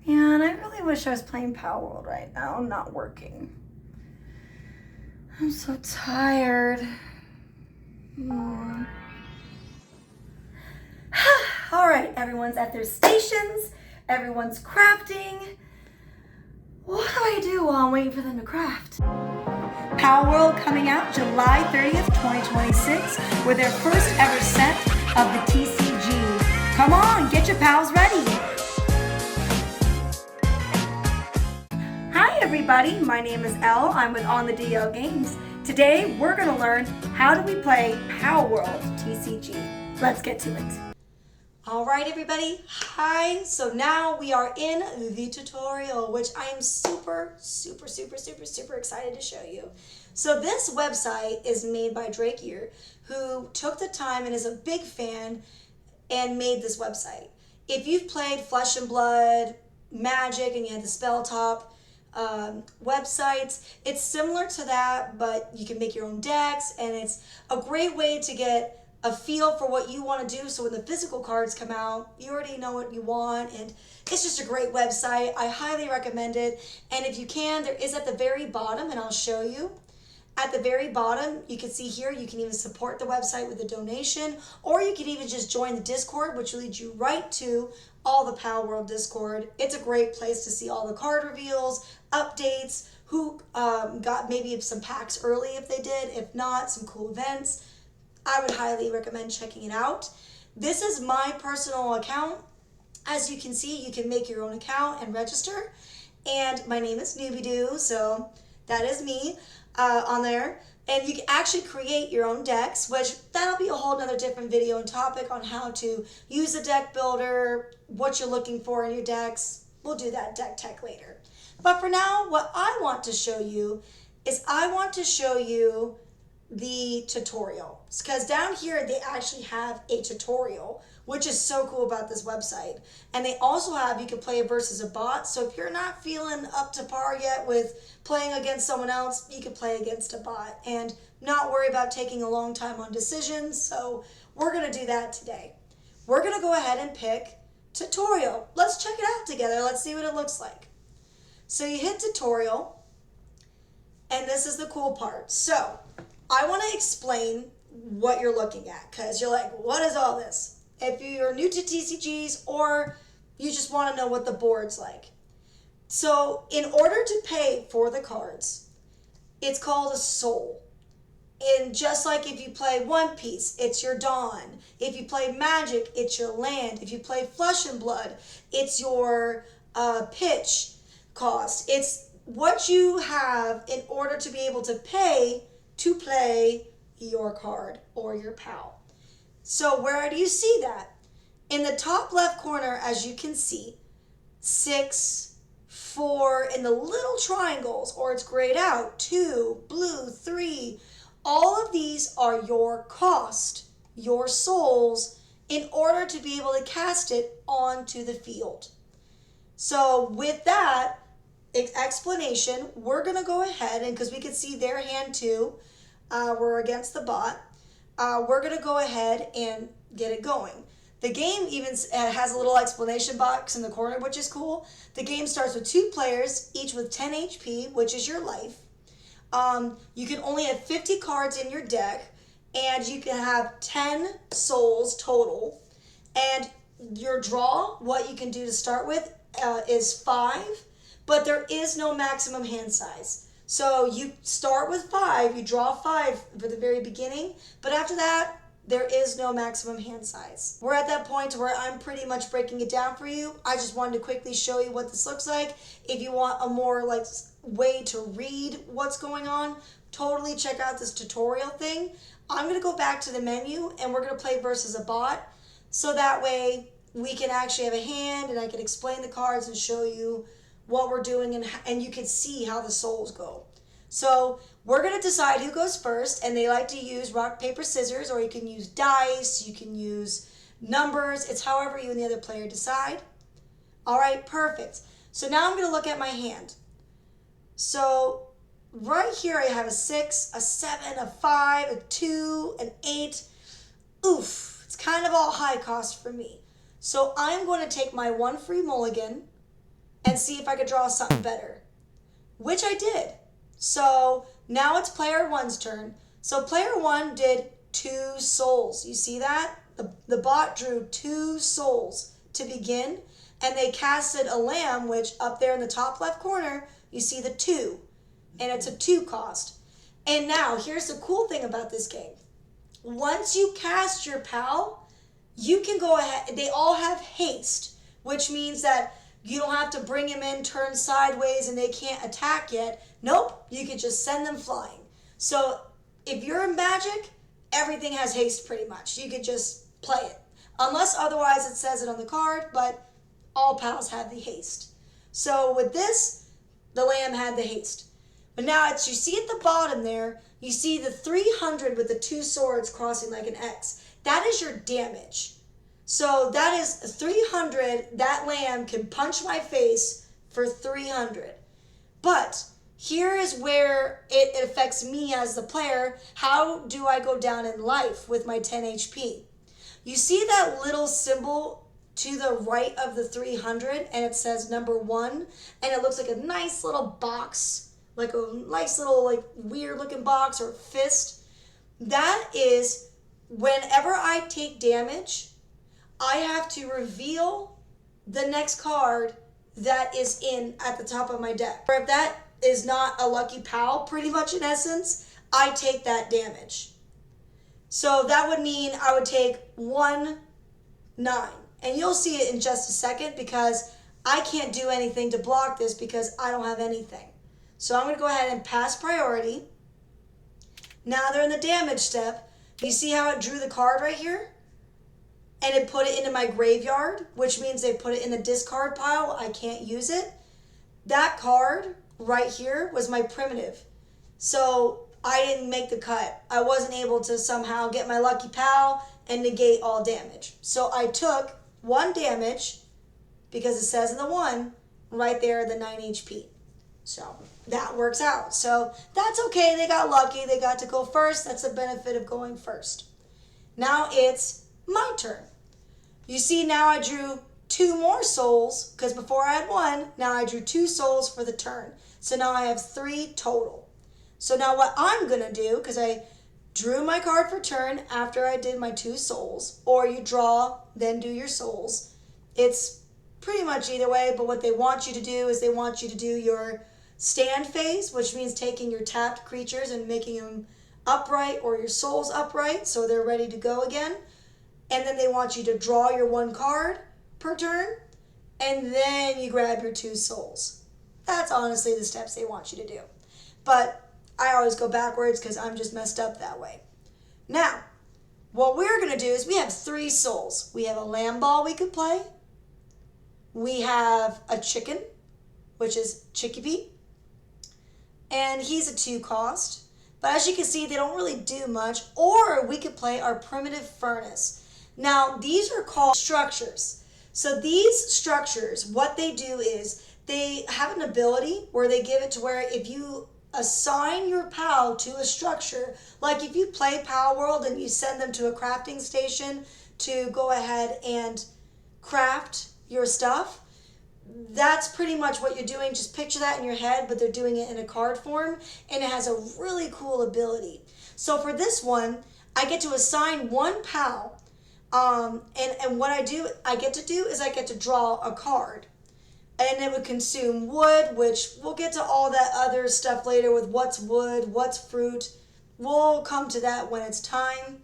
Man, I really wish I was playing Palworld right now. Not working. I'm so tired. All right, everyone's at their stations. Everyone's crafting. What do I do while I'm waiting for them to craft? Palworld coming out July 30th, 2026 with their first ever set of the TCG. Come on, get your pals ready. Hi everybody, my name is Elle. I'm with OnTheDL-Games. Today we're going to learn how do we play Palworld TCG. Let's get to it. All right, everybody. Hi. So now we are in the tutorial, which I am super excited to show you. So this website is made by Drake Year, who took the time and is a big fan and made this website. If you've played Flesh and Blood, Magic, and you had the Spelltop websites, it's similar to that, but you can make your own decks, and it's a great way to get a feel for what you want to do, so when the physical cards come out, you already know what you want, and it's just a great website. I highly recommend it. And if you can, there is at the very bottom, and I'll show you. At the very bottom, you can see here, you can even support the website with a donation, or you can even just join the Discord, which leads you right to all the Palworld Discord. It's a great place to see all the card reveals, updates, who got maybe some packs early if they did, if not, some cool events. I would highly recommend checking it out. This is my personal account. As you can see, you can make your own account and register. And my name is Noobidoo, so that is me on there. And you can actually create your own decks, which that'll be a whole nother different video and topic on how to use a deck builder, what you're looking for in your decks. We'll do that deck tech later. But for now, what I want to show you is the tutorial, because down here they actually have a tutorial, which is so cool about this website. And they also have, you can play versus a bot, so if you're not feeling up to par yet with playing against someone else, you can play against a bot and not worry about taking a long time on decisions. So we're going to do that today. We're going to go ahead and pick tutorial. Let's check it out together. Let's see what it looks like. So you hit tutorial, and this is the cool part. So I want to explain what you're looking at, because you're like, what is all this? If you're new to TCGs, or you just want to know what the board's like. So in order to pay for the cards, it's called a soul. And just like if you play One Piece, it's your Dawn. If you play Magic, it's your land. If you play Flesh and Blood, it's your pitch cost. It's what you have in order to be able to pay to play your card or your PAL. So where do you see that? In the top left corner, as you can see, 6, 4 in the little triangles, or it's grayed out, 2, blue, 3. All of these are your cost, your souls, in order to be able to cast it onto the field. So with that explanation, we're going to go ahead, and because we can see their hand too, we're against the bot, we're going to go ahead and get it going. The game even has a little explanation box in the corner, which is cool. The game starts with 2 players, each with 10 HP, which is your life. You can only have 50 cards in your deck, and you can have 10 souls total. And your draw, what you can do to start with, is 5, but there is no maximum hand size. So you start with 5, you draw 5 for the very beginning, but after that, there is no maximum hand size. We're at that point where I'm pretty much breaking it down for you. I just wanted to quickly show you what this looks like. If you want a more way to read what's going on, totally check out this tutorial thing. I'm gonna go back to the menu, and we're gonna play versus a bot, so that way we can actually have a hand and I can explain the cards and show you what we're doing, and you can see how the souls go. So we're going to decide who goes first, and they like to use rock, paper, scissors, or you can use dice, you can use numbers. It's however you and the other player decide. All right, perfect. So now I'm going to look at my hand. So right here I have a 6, a 7, a 5, a 2, an 8. Oof, it's kind of all high cost for me. So I'm going to take my 1 free mulligan, and see if I could draw something better, which I did. So now it's player one's turn. So player one did 2 souls. You see that? The bot drew 2 souls to begin, and they casted a lamb, which up there in the top left corner, you see the 2, and it's a 2 cost. And now here's the cool thing about this game. Once you cast your pal, you can go ahead. They all have haste, which means that you don't have to bring him in, turn sideways, and they can't attack yet. Nope, you can just send them flying. So if you're in Magic, everything has haste pretty much. You could just play it. Unless otherwise it says it on the card, but all pals have the haste. So with this, the lamb had the haste. But now it's, you see at the bottom there, you see the 300 with the 2 swords crossing like an X. That is your damage. So that is 300. That lamb can punch my face for 300. But here is where it affects me as the player. How do I go down in life with my 10 HP? You see that little symbol to the right of the 300, and it says number 1, and it looks like a nice little box, like a nice little like weird looking box or fist. That is, whenever I take damage, I have to reveal the next card that is in at the top of my deck. Or if that is not a lucky pal, pretty much in essence, I take that damage. So that would mean I would take 1, 9. And you'll see it in just a second because I can't do anything to block this because I don't have anything. So I'm going to go ahead and pass priority. Now they're in the damage step. You see how it drew the card right here? And it put it into my graveyard, which means they put it in the discard pile. I can't use it. That card right here was my primitive. So I didn't make the cut. I wasn't able to somehow get my lucky pal and negate all damage. So I took 1 damage because it says in the 1 right there, the 9 HP. So that works out. So that's okay. They got lucky. They got to go first. That's the benefit of going first. Now it's my turn. You see now I drew 2 more souls because before I had 1. Now I drew 2 souls for the turn. So now I have 3 total. So now what I'm going to do, because I drew my card for turn after I did my 2 souls, or you draw, then do your souls. It's pretty much either way, but what they want you to do is they want you to do your stand phase, which means taking your tapped creatures and making them upright or your souls upright so they're ready to go again. And then they want you to draw your 1 card per turn, and then you grab your 2 souls. That's honestly the steps they want you to do. But I always go backwards because I'm just messed up that way. Now, what we're going to do is we have 3 souls. We have a lamb ball we could play. We have a chicken, which is Chickpea. And he's a 2 cost. But as you can see, they don't really do much. Or we could play our primitive furnace. Now, these are called structures. So these structures, what they do is they have an ability where they give it to where if you assign your pal to a structure, like if you play Palworld and you send them to a crafting station to go ahead and craft your stuff, that's pretty much what you're doing. Just picture that in your head, but they're doing it in a card form, and it has a really cool ability. So for this one, I get to assign 1 pal, and what I get to do is I get to draw a card. And it would consume wood, which we'll get to all that other stuff later with what's wood, what's fruit. We'll come to that when it's time.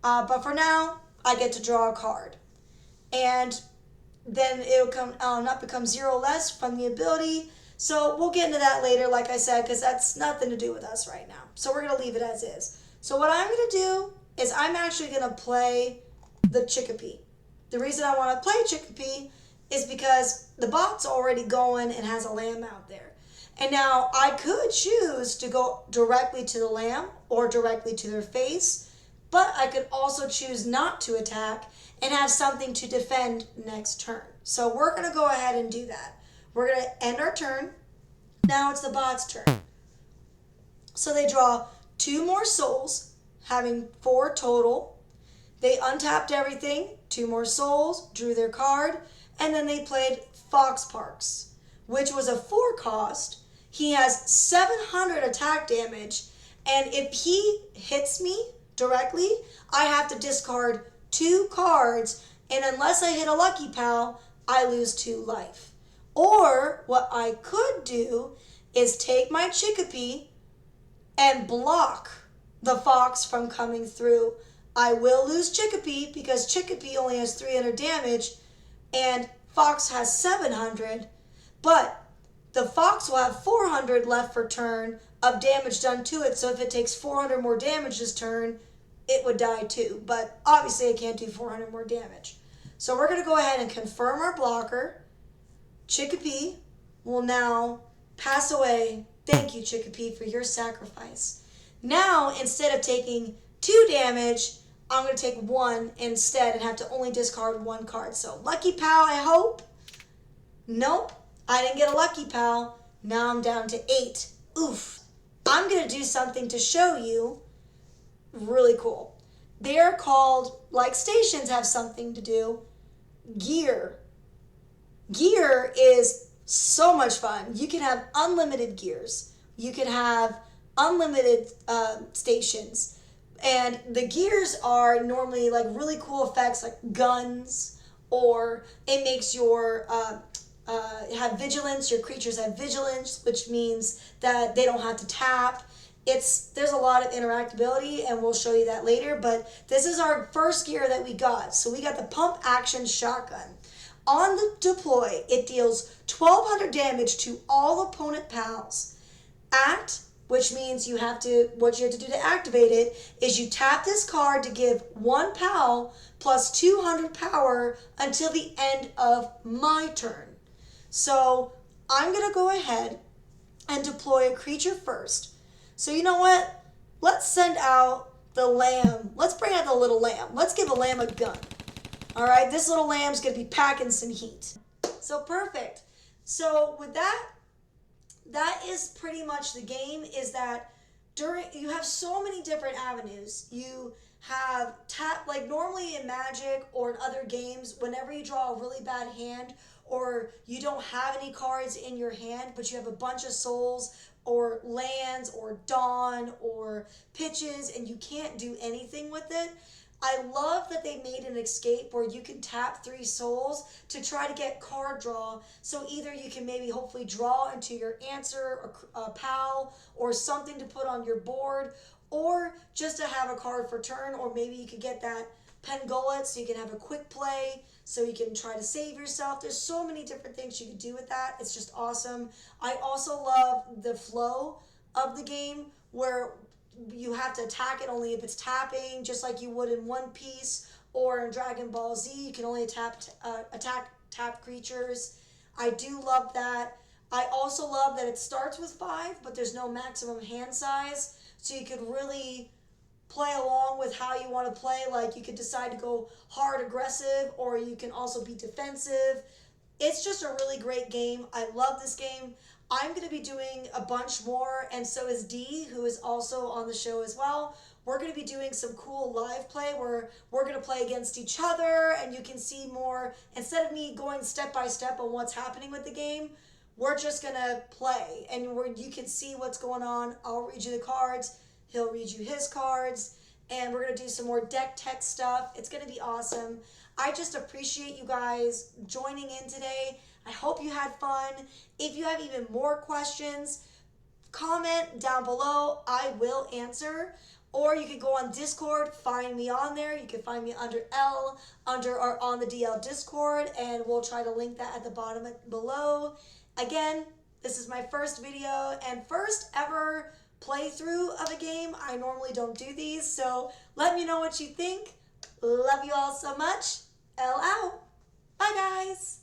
But for now, I get to draw a card. And then it'll not become 0 less from the ability. So we'll get into that later, like I said, because that's nothing to do with us right now. So we're going to leave it as is. So what I'm going to do is I'm actually going to play the Chickpea. The reason I want to play Chickpea is because the bot's already going and has a lamb out there. And now I could choose to go directly to the lamb or directly to their face, but I could also choose not to attack and have something to defend next turn. So we're going to go ahead and do that. We're going to end our turn. Now it's the bot's turn. So they draw 2 more souls, having 4 total. They untapped everything, 2 more souls, drew their card, and then they played Fox Parks. which was a 4 cost. He has 700 attack damage, and if he hits me directly, I have to discard 2 cards, and unless I hit a Lucky Pal, I lose 2 life. Or what I could do is take my Chickapee and block the Fox from coming through. I will lose Chickapee because Chickapee only has 300 damage and Fox has 700, but the Fox will have 400 left for turn of damage done to it, so if it takes 400 more damage this turn, it would die too. But obviously I can't do 400 more damage. So we're going to go ahead and confirm our blocker. Chickapee will now pass away. Thank you, Chickapee, for your sacrifice. Now, instead of taking 2 damage, I'm going to take 1 instead and have to only discard 1 card. So, Lucky Pal, I hope. Nope, I didn't get a Lucky Pal. Now I'm down to 8. Oof. I'm going to do something to show you. Really cool. They're called, like stations have something to do, gear. Gear is so much fun. You can have unlimited gears. You can have unlimited stations. And the gears are normally like really cool effects like guns, or it makes your have vigilance. Your creatures have vigilance, which means that they don't have to tap. There's a lot of interactability, and we'll show you that later, but this is our first gear that we got. So we got the pump action shotgun. On the deploy, it deals 1200 damage to all opponent pals. Act, which means what you have to do to activate it is you tap this card to give 1 pal plus 200 power until the end of my turn. So I'm going to go ahead and deploy a creature first. So you know what? Let's send out the lamb. Let's bring out the little lamb. Let's give the lamb a gun. All right, this little lamb's going to be packing some heat. So perfect. So with that is pretty much the game, is that you have so many different avenues. You have like normally in Magic or in other games, whenever you draw a really bad hand or you don't have any cards in your hand, but you have a bunch of souls or lands or dawn or pitches and you can't do anything with it, I love that they made an escape where you can tap 3 souls to try to get card draw. So either you can maybe hopefully draw into your answer, a pal, or something to put on your board, or just to have a card for turn, or maybe you could get that Pengullet so you can have a quick play, so you can try to save yourself. There's so many different things you can do with that. It's just awesome. I also love the flow of the game where you have to attack it only if it's tapping, just like you would in One Piece or in Dragon Ball Z. You can only attack tap creatures. I do love that. I also love that it starts with 5, but there's no maximum hand size, so you could really play along with how you want to play. Like you could decide to go hard aggressive, or you can also be defensive. It's just a really great game. I love this game. I'm going to be doing a bunch more, and so is Dee, who is also on the show as well. We're going to be doing some cool live play where we're going to play against each other, and you can see more. Instead of me going step by step on what's happening with the game, we're just going to play, and you can see what's going on. I'll read you the cards. He'll read you his cards, and we're going to do some more deck tech stuff. It's going to be awesome. I just appreciate you guys joining in today. I hope you had fun. If you have even more questions, comment down below. I will answer. Or you can go on Discord, find me on there. You can find me under our On the DL Discord, and we'll try to link that at the bottom below. Again, this is my first video and first ever playthrough of a game. I normally don't do these, so let me know what you think. Love you all so much. L out. Bye, guys.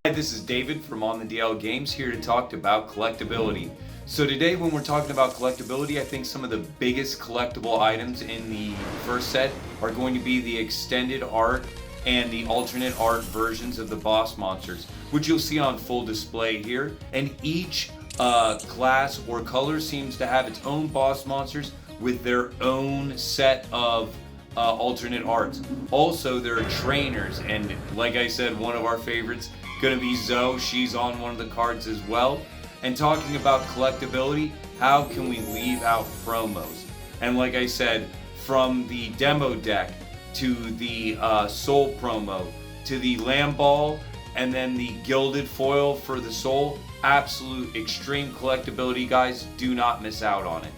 Hi, this is David from OnTheDL-Games here to talk about collectability. So today when we're talking about collectability, I think some of the biggest collectible items in the first set are going to be the extended art and the alternate art versions of the boss monsters, which you'll see on full display here. And each class or color seems to have its own boss monsters with their own set of alternate arts. Also, there are trainers, and like I said, one of our favorites going to be Zoe. She's on one of the cards as well. And talking about collectability, how can we leave out promos? And like I said, from the demo deck to the soul promo to the lamb ball and then the gilded foil for the soul, absolute extreme collectability, guys. Do not miss out on it.